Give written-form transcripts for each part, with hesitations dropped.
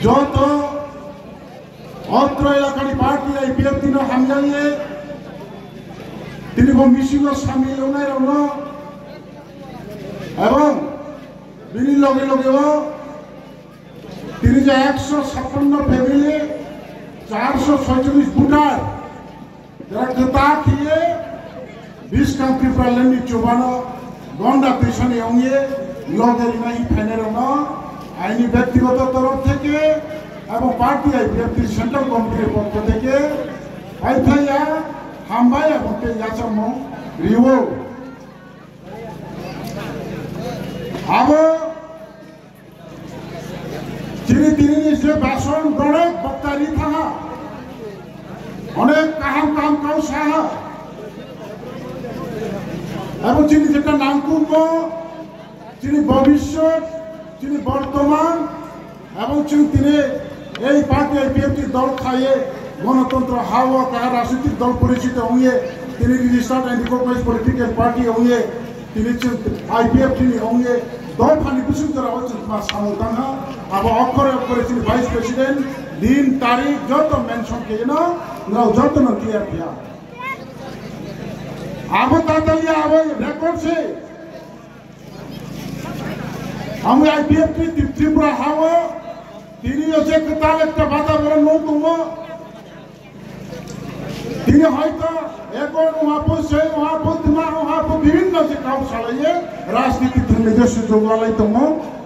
যত অত্র এলাকার পার্টি আইপিএফ তিন হামজাইয়ে তিনি মিছিল সামিল এবং বিনি লগে লগেও তিনি যে 156 ফ্যামিলি 446 ভোটার যারা খেতা খেয়ে 20 কান্ট্রি প্রালেন্ডি চুবানো গন্ডা পেশনে অঙ্গে লগের নাই ফ্যানের আইনি ব্যক্তিগত তরফ থেকে এবং পার্টি আইপিএফ সেন্ট্রাল কমিটির পক্ষ থেকে আইফাইয়া হামবাই এবং ইয়াচাম রিও আবো যিনি তিনি যে বাসন গড়ক বক্তারি থাকা অনেক কাহাম কাম কাউ সাহা এবং যিনি যেটা নাম করব যিনি ভবিষ্যৎ যিনি বর্তমান এবং তিনি এই পার্টি আইপিএফটি দল খাইয়ে গণতন্ত্র হাওয়া কাহা রাজনৈতিক দল পরিচিত হয়ে তিনি registered and recognized political party হয়ে তিনি আইপিএফ তিনি হয়ে দল ফানি বিশুদ্ধরা হচ্ছেন সামুদানা আবার অক্ষরে অক্ষরে তিনি ভাইস প্রেসিডেন্ট দিন তারিখ যত মেনশন কে যত ক্লিয়ার কিয়া আবো তাতালিয়া আবো রেকর্ড সে আমি আইপিএফ ত্রিপুরা হাওয়া তিনি হচ্ছে তার একটা বাতাবরণ নতুন তিনি হয়তো এখন বিভিন্ন যে কাউ চালাইয়ে রাজনীতি নিজস্ব যোগালাই দম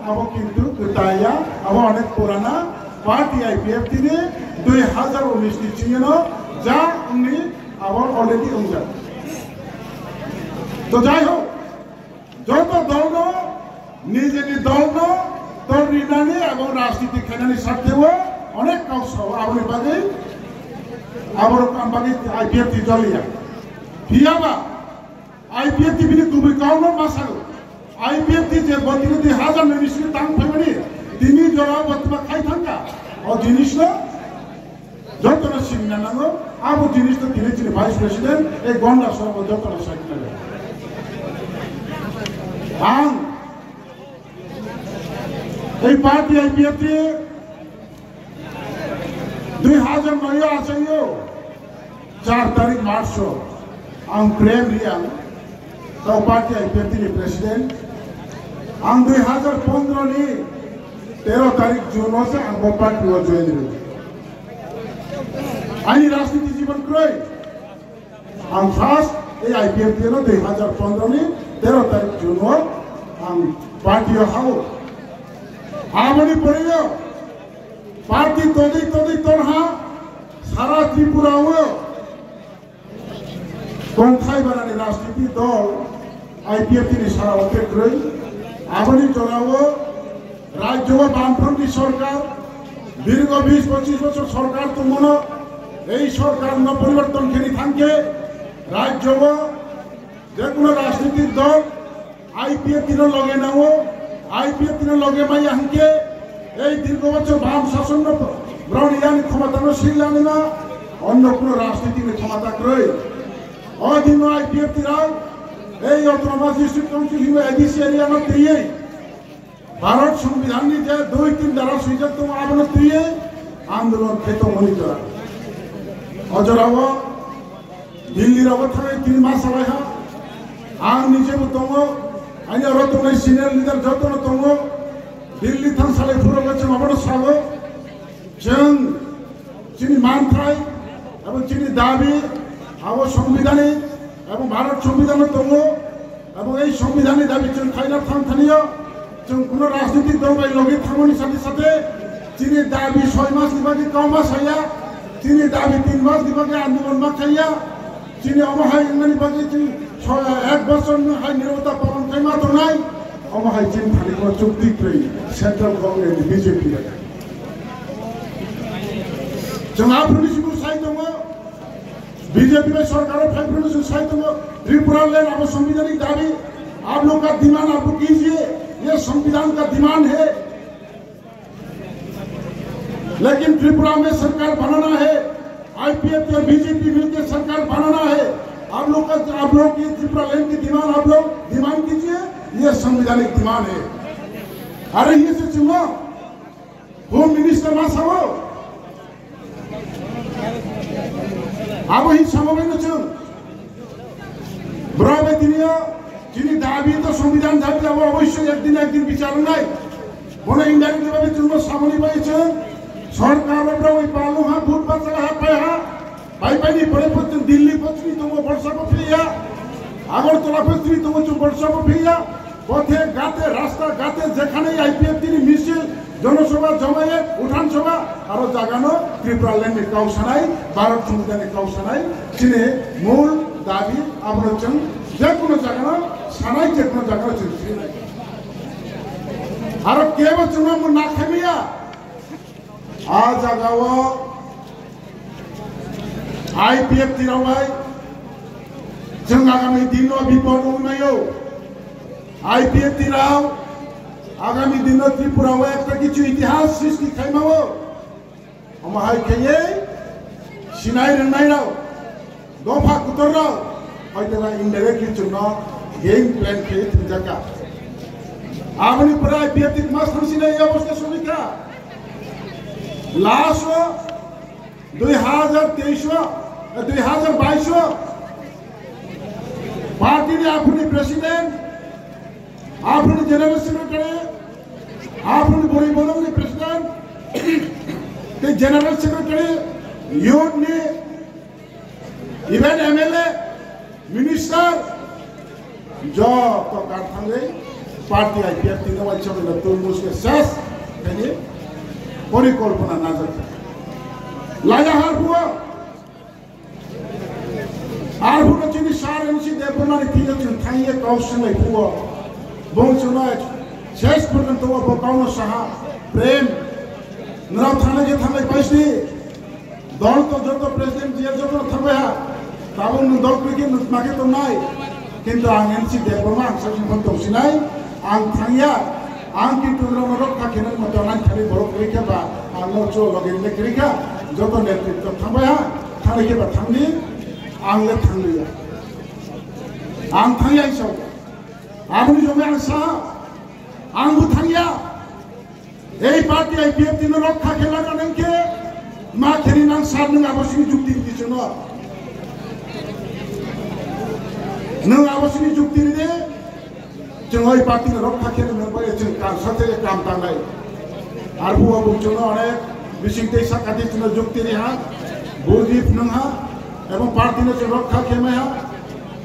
আবো কিন্তু তাইয়া আবো অনেক পুরানা পার্টি আইপিএফ তিনি 2019 চিহ্ন যা উনি আবার অলরেডি অনুযায়ী তো যাই হোক যত দল নিজেকে দল দল রিনানি এবং রাজনীতি খেলানি স্বার্থেও অনেক কাউ আবার বাদে আবার বাকি আইপিএফ জলিয়া হিয়াবা আইপিএফ বিনি তুমি কাউন মাসাল আইপিএফ যে 32,000 মিনিস্ট্রি তাং ফেমানি তিনি জরা বর্তমান খাই থাকা ও জিনিস না যত না সিংনা নাঙ্গো আবু জিনিস তো তিনি ছিলেন ভাইস প্রেসিডেন্ট এই গন্ডা সর্ব যত না সাইকেল আং এই পার্টি আইপিএফ 2009 आसायो 4 तारीख मार्च आं प्रेम रियां तो पार्टी आईपीएफ नि प्रेसिडेंट आं 2015 नि 13 तारीख जून से आं पार्टी वो जॉइन रे आनी राजनीति जीवन क्रय आं फर्स्ट ए आईपीएफ नि 2015 नि 13 तारीख जून आं पार्टी हाउ आमनी परियो पार्टी तोदी तोरहा सारा त्रिपुरा गंखाई बारानि राजनीति दल आईपीएफ सारा अटेक्रै आबनि जनाव राज्य बामफ्रंटी सरकार दीर्घ 20-25 बছর सरकार तुमन এই सरकार न परिवर्तन खेनी थांके राज्य जेकुनो राजनीतिक दल आईपीएफ लगे नाओ आईपीएफ लगे माई हांके এই দীর্ঘ বছর বাম শাসন ব্রাউনিয়ান ক্ষমতানো শিলানি না অন্য কোনো রাজনীতির ক্ষমতা ক্রয় অধীন আইপিএফ রাও এই অটোনমাস ডিস্ট্রিক্ট কাউন্সিল হিমে এডিসি এরিয়া দিয়ে ভারত সংবিধান নি যে 2-3 দ্বারা সুযোগ তো আবন দিয়ে আন্দোলন খেতো মনি করা অজরাও দিল্লির অবস্থায় 3 মাস আলাইহা আং নিজে তঙ্গ আইনি রতনে সিনিয়র লিডার যতন তঙ্গ दिल्ली थानसालि फुरगोचे माबानो सागो जों जिनि मानथाय एबं जिनि दाबि आबो संविधाने एबं भारत संविधान दङ एबं এই संविधाननि दाबि जों खायना थांथानियो जों कोनो राजनीतिक दल बाय लगे थांगोनि साथे साथे जिनि दाबि 6 मास दिबागि काउमा साया जिनि दाबि 3 मास दिबागि आन्दोलन माखाया जिनि अमहाय इंगनि बागि 1 বছর हाय निरवता पालन खायमा दनाय अमहाय जिन थालिको चुक्ति क्रय सेंट्रल गवर्नमेंट बीजेपी जों आफुनिसिमु साइ दङ बीजेपी में सरकार फाइफ्रेंडसिम साइ दङ त्रिपुरा लैंड अब संवैधानिक दाबी आप लोग का डिमांड आप कीजिए ये संविधान का डिमांड है लेकिन त्रिपुरा में सरकार बनाना है आईपीएफ और बीजेपी मिलकर सरकार बनाना है आप लोग की त्रिपुरा लैंड की डिमांड आप लोग डिमांड कीजिए ये संवैधानिक डिमांड है Are hiya se chungo Home Minister masawo abo hi samobeno chung Brobe diniyo যিনি দাবি তো সংবিধান দাবি abo অবশ্যই একদিন বিচার নাই বলে ইন্ডিয়ান ভাবে চুনো সামনে পাইছে সরকার ওই পালো হা ভোট বাঁচা হা পায় হা পাইনি পরে পর্যন্ত দিল্লি পত্রী তোমা বর্ষা পফিয়া আগরতলা পত্রী তোমা বর্ষা পফিয়া পথে গাতে রাস্তা গাতে যেখানে আইপিএফ তিনি মিছিল জনসভা জমায়েত উঠান সভা আরো জাগানো ত্রিপুরা ল্যান্ডের কাউসানাই ভারত সংবিধানের কাউসানাই চিনে মূল দাবি আবরচন যে কোনো জাগানো সানাই যে কোনো জাগানো চিনছি আরো কে বছর না খামিয়া আ জাগাও আইপিএফ তিরাওয়াই जों आगामी दिनों विपद उन्नयो आईपीएफ तिराव आगामी दिनों त्रिपुरा में एक किचु इतिहास सृष्टि खाइमावो हमारे खेये सिनाई रंगाई राव दोफा कुतर राव हयतो इनडायरेक्टली चुना गेम प्लान के जगह आगामी पर आईपीएफ ति मास थांसिना এই অবস্থা সমিকা লাস্ট 2022 पार्टी ने अपनी प्रेसिडेंट अपनी जनरल सेक्रेटरी अपनी बड़ी बोलों ने प्रेसिडेंट के जनरल सेक्रेटरी यूथ ने इवन एमएलए मिनिस्टर जो तो कारखाने पार्टी आईपीएफ तीनों बच्चों में तुरमुस के शेष यानी परिकल्पना ना जाता लायाहार हुआ আর হুনো চিনি সার এনসি দেবনারি থিয়েছেন থাইয়ে কাউসনে পুয়া বংশনা শেষ পর্যন্ত বকাউনো সাহা প্রেম নরাও থানে যে থানে পাইছি দল তো যত প্রেসিডেন্ট যে যত থাকবে তাবন দল কি মাকে তো নাই কিন্তু আং এনসি দেবনা আং সাথে বন্ধ সিনাই আং থাইয়া আং কিন্তু রক্ষা কেন মত নাই খালি বড় করিকা বা আলো চো লগিন লেকরিকা যত নেতৃত্ব থাকবে থানে কে বা থামনি आंगले थांगलिया आंग थांगिया इसाव आबुनि जमे आं सा आंबो थांगिया এই পার্টি আইপিএফ তিন রক্ষা খেলা গানকে মা খেরি নাং সার নং আবশ্যক যুক্তি দিছ ন নং আবশ্যক যুক্তি দিতে जों ওই পার্টি রক্ষা খেলা নং পাই जों কার সাথে কাম তাঙ্গাই আর বুয়া বুঝছ অনেক বিশিং তেসা কাটি তিন যুক্তি রিহা বুরদীপ নংহা এবং পার্টি ने রক্ষা খেমায়া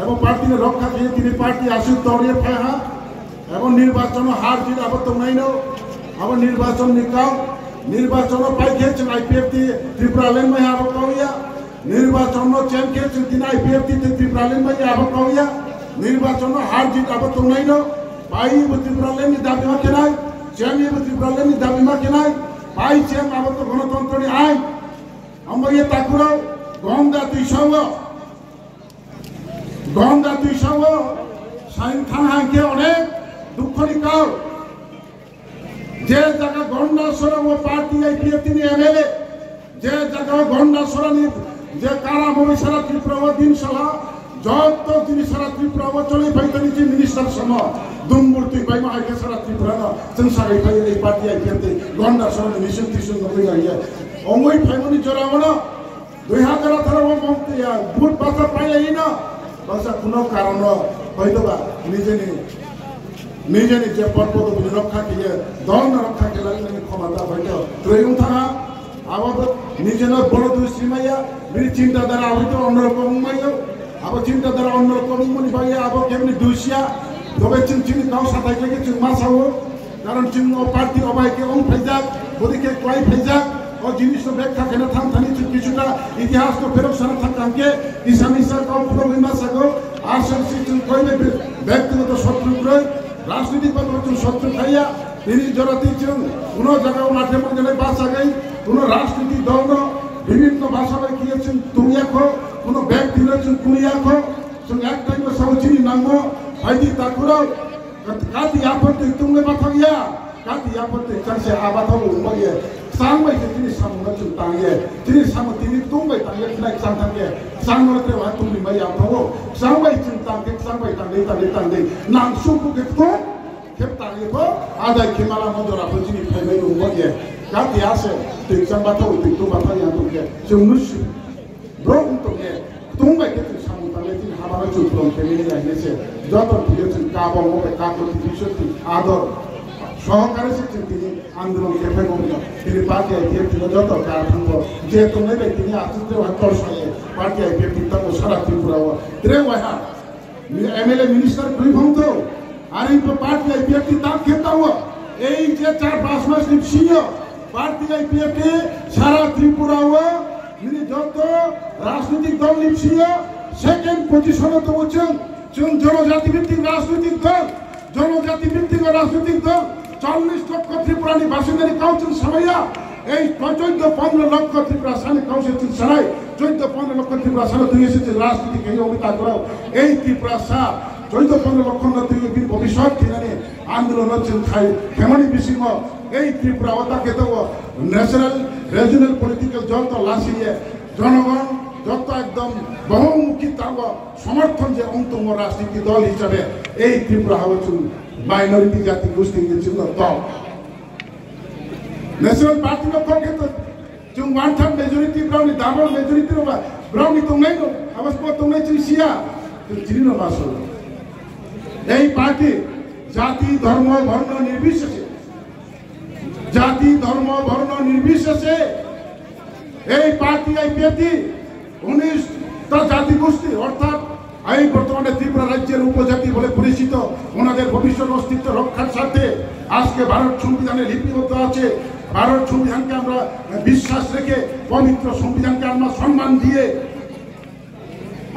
এবং পার্টি ने রক্ষা খেয়ে তিনি পার্টি আসি তরিয়ে ফায়া এবং নির্বাচন হার জিত আবত নাইনো আবার নির্বাচন নিকাও নির্বাচন পাই খেয়েছেন আইপিএফ ত্রিপুরা ল্যান্ড মে আবত কাউয়া নির্বাচন চেম খেয়েছেন তিনি আইপিএফ ত্রিপুরা ল্যান্ড মে আবত কাউয়া নির্বাচন হার জিত আবত নাইনো পাই ত্রিপুরা ল্যান্ড দাবি মা কেনাই চেম ত্রিপুরা ল্যান্ড দাবি মা কেনাই পাই চেম আবত গণতন্ত্র আইন আমরা ইয়ে তাকুরাও গঙ্গা তুই সঙ্গ সাইন থানাকে অনেক দুঃখনি কাল যে জায়গা গন্ডাসরা ও পার্টি আইপিএফ তিনি এমএলএ যে জায়গা গন্ডাসরানি যে কারা মমি সারা ত্রিপুরা দিন সভা যত তিনি সারা ত্রিপুরা চলে পাইতানি যে মিনিস্টার সম দুমূর্তি পাইমা আইকে সারা ত্রিপুরা সংসার এই পার্টি আইপিএফ গন্ডাসরা মিশন ত্রিশন নব্বই গাইয়া অমই ফাইমনি জরাবনা 2018 ভোট বাঁচা পাইলেই না বাঁচা কোনো কারণ হয়তো বা নিজে যে পদ পদবী রক্ষা খেয়ে দল রক্ষা খেলে ক্ষমতা হয়তো ত্রয়ং থাকা আবার নিজে বড় দুশ্রীমাইয়া বিড়ি চিন্তাধারা হয়তো অন্যরকম মাইও আবার চিন্তাধারা অন্যরকম মনে পাইয়া আবার কেমনি দুইশিয়া তবে চিনি কাউ সাথে লেগে চিন মাসাও কারণ চিন পার্টি অবাইকে অং ফাইজাক বদিকে কয় ফাইজাক और जिनिस तो बैग खाके ना थाम थानी किचुटा इतिहास तो फेरो सारा थाम थामके इसामिसा का प्रोग्राम सको आरसीसी चुन कोई ने व्यक्तिगत शत्रु क्रय राजनीतिक पद शत्रु खाइया তিনি জড়াতে চুন কোনো জায়গায় মাঠে মধ্যে বাসা গই কোনো রাজনীতি দল বিভিন্ন ভাষায় কিয়েছেন তুমি এখন কোনো ব্যক্তি রয়েছেন তুমি এখন সঙ্গে এক টাইমে সৌচিনি নামো ভাইদি তাকুরাও কাতি আপত্তি তুমি মাথা গিয়া কাতি আপত্তি চাষে আবাদ হবো উম্মাইয়ে सांगबाय तिनी सामना चुन तांगे तिनी साम तिनी तुंबाय तांगे फ्लाइट सांगतांगे सांगनोत्रे वा तुंबी माय आफावो सांगबाय चुन तांगे सांगबाय तांगे नांग सुपु के तो खेबताङैबो आदाय खेमाला मजरा फुजिनि फायबाय दंबागे गाति आसे दैजां बाथौ दैथौ बाथौ यां दंगे जोंनुसि ब्रं दंगे दंबाय के सामुताले दिन हाबाना जुफ्लं फेमिलि आइनेसे যত দিয়েছেন কাবা মোবে কাকতি বিশ্বতি আদর সহকারে শিখছেন তিনি আন্দোলন কেফে মন্ত্র তিনি পার্টি আইপিএফ ছিল যত কারখাঙ্গ যে তুমি তিনি আচিত্র হাতর সঙ্গে পার্টি আইপিএফ তঙ্গ সারা ত্রিপুরা ত্রে ওয়াহা এমএলএ মিনিস্টার কুইভন্ত আর এই পার্টি আইপিএফ টি তাক খেতাও এই যে 4-5 মাস নিপসিয় পার্টি আইপিএফ টি সারা ত্রিপুরা তিনি যত রাজনৈতিক দল নিপসিয় সেকেন্ড পজিশনে তো বলছেন জনজাতি ভিত্তিক রাজনৈতিক দল জনজাতি ভিত্তিক রাজনৈতিক দল 40 লক্ষ ত্রিপুরানি বাসিন্দানি কাউন্সিল সারাইয়া এই 14-15 লক্ষ ত্রিপুরা সানি কাউন্সিল সারাই 14-15 লক্ষ ত্রিপুরা সারা তুই এসেছে রাজনীতি কে অমিতা করাও এই ত্রিপুরা সা 14-15 লক্ষ তুই ভবিষ্যৎ কিনে আন্দোলন হচ্ছে খাই কেমনই বিসিম এই ত্রিপুরা ওটাকে তো ন্যাশনাল রিজিওনাল পলিটিক্যাল দল তো লাসিয়ে জনগণ যত একদম বহুমুখী তার সমর্থন যে অন্তম রাজনীতি দল হিসাবে এই ত্রিপুরা হচ্ছে মাইনরিটি জাতি গোষ্ঠী ছিল দল ন্যাশনাল পার্টি লক্ষ্যকে তো जों 1/3 मेजॉरिटी ब्राउनी डाबल मेजॉरिटी रो ब्राउनी तो नहीं नो अवश्य तो नहीं चिसिया तो जिनो मासो এই পার্টি জাতি ধর্ম বর্ণ নির্বিশেষে জাতি ধর্ম বর্ণ নির্বিশেষে এই পার্টি আইপিএফটি 19টা জাতি গোষ্ঠী অর্থাৎ এই বর্তমানে ত্রিপুরা রাজ্যের উপজাতি বলে পরিচিত ওনাদের ভবিষ্যৎ অস্তিত্ব রক্ষার সাথে আজকে ভারত সংবিধানে লিপিবদ্ধ আছে ভারত সংবিধানকে আমরা বিশ্বাস রেখে পবিত্র সংবিধানকে আমরা সম্মান দিয়ে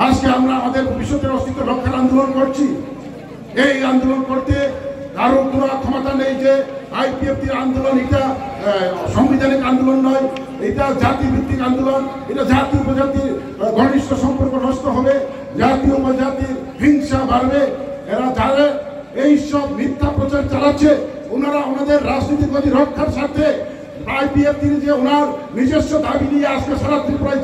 আজকে আমরা আমাদের ভবিষ্যতের অস্তিত্ব রক্ষার আন্দোলন করছি এই আন্দোলন করতে কারো কোনো ক্ষমতা নেই যে আইপিএফটি আন্দোলন এটা সাংবিধানিক আন্দোলন নয় এটা জাতি ভিত্তিক আন্দোলন এটা জাতি উপজাতির ঘনিষ্ঠ সম্পর্ক নষ্ট হবে জাতি উপজাতির হিংসা বাড়বে এরা যারা এই সব মিথ্যা প্রচার চালাচ্ছে ওনারা ওনাদের রাজনৈতিক গতি রক্ষার সাথে আইপিএফটি যে ওনার নিজস্ব দাবি নিয়ে আজকে সারা ত্রিপুরায়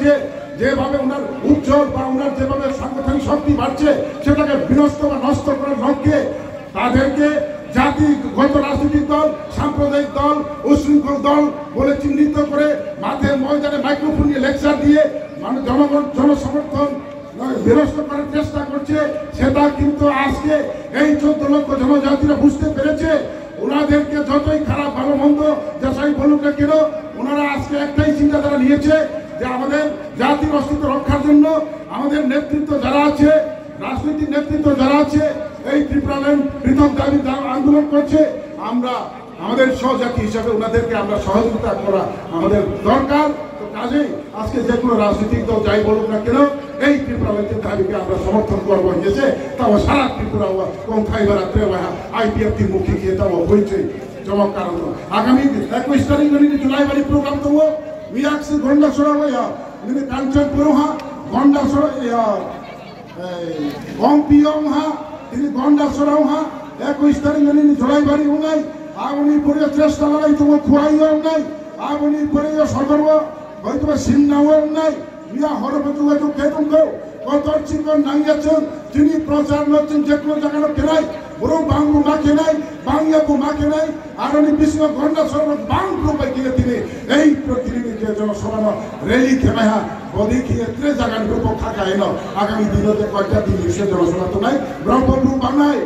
যেভাবে ওনার উজ্জ্বল বা ওনার যেভাবে সাংগঠনিক শক্তি বাড়ছে সেটাকে বিনষ্ট বা নষ্ট করার লক্ষ্যে তাদেরকে জাতিগত রাজনৈতিক দল সাম্প্রদায়িক দল উশৃঙ্খল দল বলে চিহ্নিত করে মাঠে ময়দানে মাইক্রোফোন নিয়ে লেকচার দিয়ে মানে জনগণ জনসমর্থন বিনষ্ট করার চেষ্টা করছে সেটা কিন্তু আজকে এই 14 লক্ষ জনজাতিরা বুঝতে পেরেছে ওনাদেরকে যতই খারাপ ভালো মন্দ যাচাই বলুক না কেন ওনারা আজকে একটাই চিন্তাধারা নিয়েছে যে আমাদের জাতির অস্তিত্ব রক্ষার জন্য আমাদের নেতৃত্ব যারা আছে রাজনৈতিক নেতৃত্ব যারা আছে এই ত্রিপুরাল্যান্ড পৃথক দাবি আন্দোলন করছে আমরা আমাদের সহজাতি হিসাবে ওনাদেরকে আমরা সহযোগিতা করা আমাদের দরকার তো কাজেই আজকে যে কোনো রাজনৈতিক দল যাই বলুক না কেন এই ত্রিপুরাল্যান্ডের দাবিকে আমরা সমর্থন করবো হয়েছে তাও সারা ত্রিপুরা কম খাইবার আইপিএফটি মুখী গিয়ে তাও হয়েছে চমৎকার আগামী 21 তারিখ জুলাই বাড়ি প্রোগ্রাম তো মিয়াক্সি গন্ডা সরা কাঞ্চন পুরোহা গন্ডা সরা কম্পিয়ং হা তিনি গন্ডা সরাও হা 21 তারিখ জুলাই বাড়ি উনাই আগুনি পরে চেষ্টা লাগাই তোমার খুয়াইও নাই আগুনি পরে সদর্ব হয়তো সিন্নাও নাই মিয়া হরপযোগাযোগ কেতনকে কতর্চিকন নাইয়াছেন তিনি প্রচার করছেন যে কোনো জায়গায় কেনাই বরং বাংলু না কেনাই বাংলাকু না কেনাই আর উনি বিশ্ব গন্ডা সরব বাংলু পাইকিয়ে তিনি এই প্রতিনিধিকে জনসভা রেলি খেমাইহা বদি খেয়ে ত্রে জায়গার গ্রুপ থাকা এলো আগামী দিনে কয়েকটা দিন সে জনসভা তো নাই ব্রহ্মপুর বাংলায়